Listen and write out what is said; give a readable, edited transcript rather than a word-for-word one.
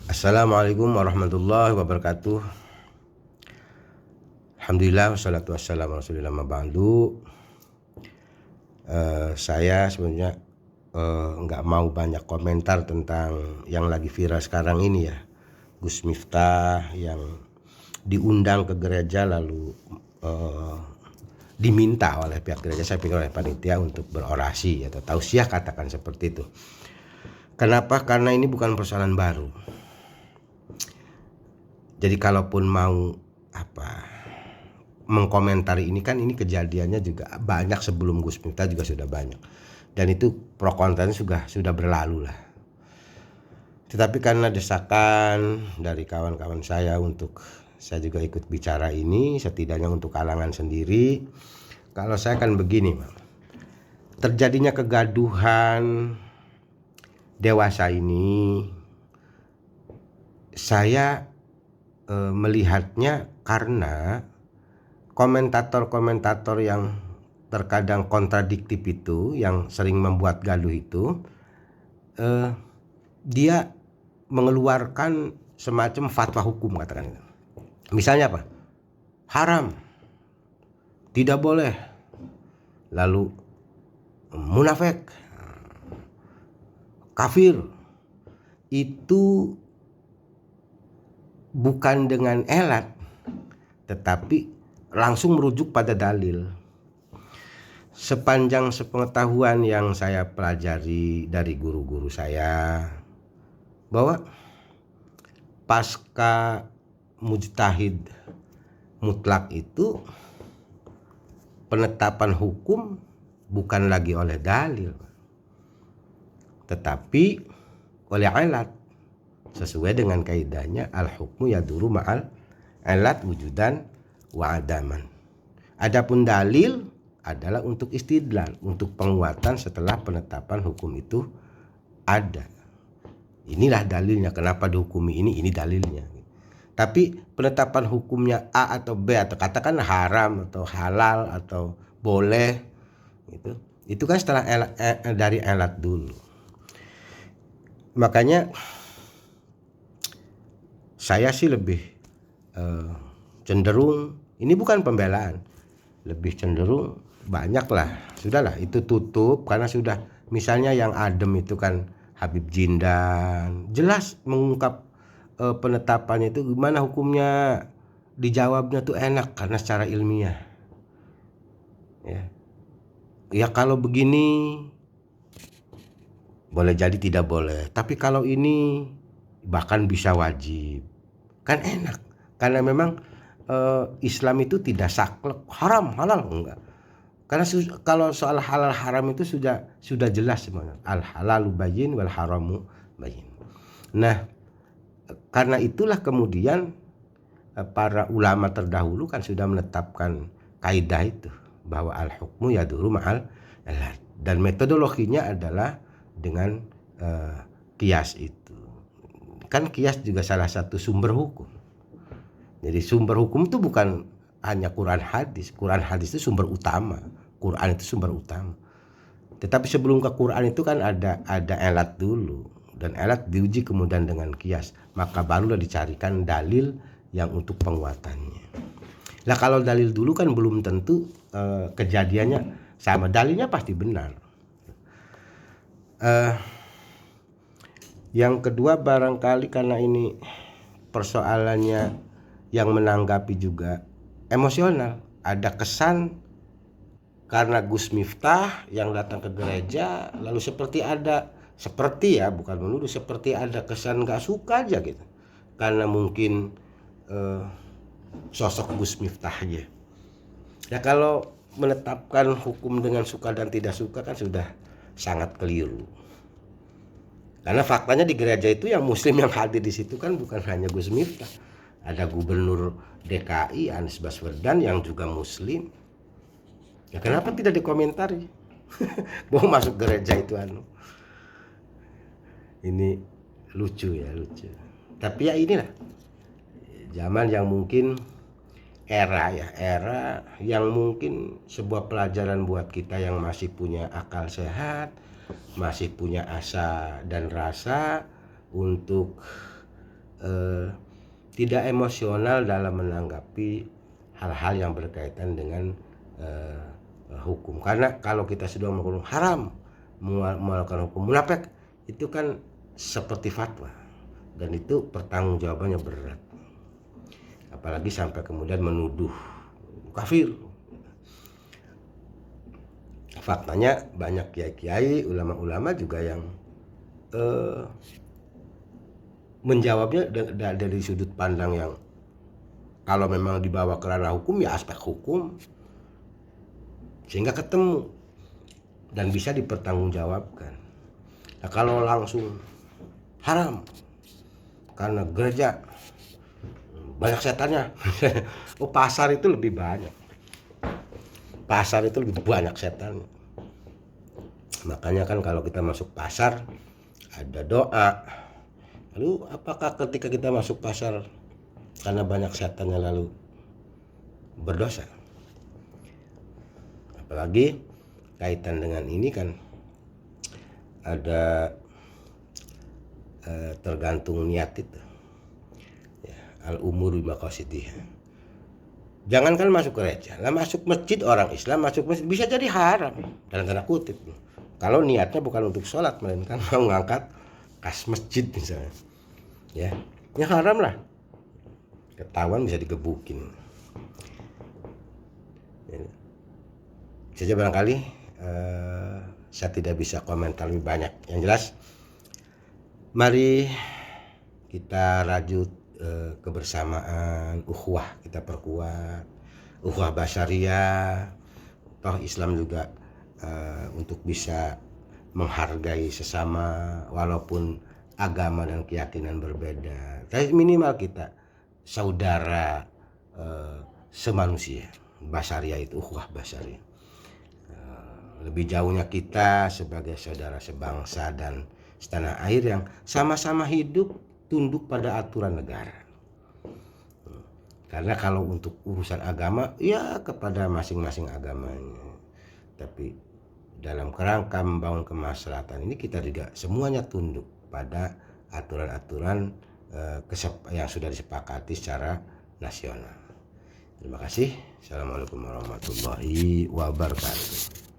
Assalamualaikum warahmatullahi wabarakatuh. Alhamdulillah wassalatu wassalamu ala rasulillah ma ba'du. Saya sebenarnya nggak mau banyak komentar tentang yang lagi viral sekarang ini ya, Gus Miftah yang diundang ke gereja lalu diminta oleh pihak gereja, saya pikir oleh panitia, untuk berorasi atau tausiah, katakan seperti itu. Kenapa? Karena ini bukan persoalan baru. Jadi kalaupun mau mengkomentari ini, kan ini kejadiannya juga banyak sebelum Gus Miftah juga sudah banyak, dan itu pro kontranya sudah berlalu lah. Tetapi karena desakan dari kawan-kawan saya untuk saya juga ikut bicara ini, setidaknya untuk kalangan sendiri, kalau saya kan begini, terjadinya kegaduhan dewasa ini saya melihatnya karena komentator-komentator yang terkadang kontradiktif itu, yang sering membuat gaduh itu, dia mengeluarkan semacam fatwa hukum, katakan itu. Misalnya apa? Haram, tidak boleh, lalu munafik, kafir. Itu bukan dengan elat, tetapi langsung merujuk pada dalil. Sepanjang sepengetahuan yang saya pelajari dari guru-guru saya, bahwa pasca mujtahid mutlak itu penetapan hukum bukan lagi oleh dalil, tetapi oleh alat, sesuai dengan kaidahnya al-hukmu yaduru ma'al alat wujudan wa adaman. Adapun dalil adalah untuk istidlal, untuk penguatan setelah penetapan hukum itu ada. Inilah dalilnya, kenapa dihukumi ini dalilnya. Tapi penetapan hukumnya A atau B, atau katakan haram atau halal atau boleh, itu kan setelah dari alat dulu. Makanya saya sih lebih cenderung, ini bukan pembelaan, lebih cenderung banyaklah, sudahlah itu tutup, karena sudah, misalnya yang adem itu kan Habib Jindan, jelas mengungkap penetapannya itu gimana hukumnya, dijawabnya tuh enak karena secara ilmiah. Ya kalau begini boleh jadi tidak boleh, tapi kalau ini bahkan bisa wajib, kan enak, karena memang Islam itu tidak saklek haram halal, enggak. Karena kalau soal halal haram itu sudah jelas sebenarnya, al halalu bayyin wal haramu bayyin. Nah, karena itulah kemudian para ulama terdahulu kan sudah menetapkan kaidah itu, bahwa al hukmu yaduru ma'al alat, dan metodologinya adalah dengan qiyas itu. Kan qiyas juga salah satu sumber hukum. Jadi sumber hukum itu bukan hanya Quran hadis. Quran hadis itu sumber utama, Quran itu sumber utama. Tetapi sebelum ke Quran itu kan ada alat dulu, dan alat diuji kemudian dengan qiyas, maka barulah dicarikan dalil yang untuk penguatannya. Nah, kalau dalil dulu kan belum tentu kejadiannya sama, dalilnya pasti benar. Yang kedua, barangkali karena ini persoalannya yang menanggapi juga emosional, ada kesan karena Gus Miftah yang datang ke gereja lalu seperti bukan menuduh, seperti ada kesan gak suka aja gitu, karena mungkin sosok Gus Miftah aja. Ya kalau menetapkan hukum dengan suka dan tidak suka kan sudah sangat keliru. Karena faktanya di gereja itu yang muslim yang hadir di situ kan bukan hanya Gus Miftah, ada Gubernur DKI Anies Baswedan yang juga muslim. Ya kenapa tidak dikomentari? Mau masuk gereja itu ini lucu. Tapi ya inilah zaman yang mungkin era yang mungkin sebuah pelajaran buat kita yang masih punya akal sehat, masih punya asa dan rasa untuk tidak emosional dalam menanggapi hal-hal yang berkaitan dengan hukum. Karena kalau kita sudah melakukan haram, melakukan hukum munafik, itu kan seperti fatwa, dan itu pertanggungjawabannya berat. Apalagi sampai kemudian menuduh kafir. Faktanya banyak kiai-kiai, ulama-ulama juga yang menjawabnya dari sudut pandang yang kalau memang dibawa ke ranah hukum ya aspek hukum, sehingga ketemu dan bisa dipertanggungjawabkan. Nah, kalau langsung haram karena gereja banyak setannya, oh pasar itu lebih banyak. Pasar itu lebih banyak setan. Makanya kan kalau kita masuk pasar ada doa. Lalu apakah ketika kita masuk pasar karena banyak setannya lalu berdosa? Apalagi kaitan dengan ini kan ada tergantung niat itu. Ya, al-umur bimaqasidih. Jangankan masuk gereja, lah masuk masjid, orang Islam masuk masjid bisa jadi haram dalam tanda kutip. Kalau niatnya bukan untuk sholat, melainkan mau ngangkat kas masjid misalnya, ya haram lah. Ketahuan bisa digebukin. Saja barangkali saya tidak bisa komentar lebih banyak. Yang jelas, mari kita rajut kebersamaan, ukhuwah kita perkuat, ukhuwah basyariah. Toh Islam juga untuk bisa menghargai sesama walaupun agama dan keyakinan berbeda. Tapi minimal kita saudara semanusia. Basyariah itu ukhuwah basyariah. Lebih jauhnya kita sebagai saudara sebangsa dan setanah air yang sama-sama hidup tunduk pada aturan negara. Karena kalau untuk urusan agama ya kepada masing-masing agamanya. Tapi dalam kerangka membangun kemaslahatan ini kita juga semuanya tunduk pada aturan-aturan yang sudah disepakati secara nasional. Terima kasih. Assalamualaikum warahmatullahi wabarakatuh.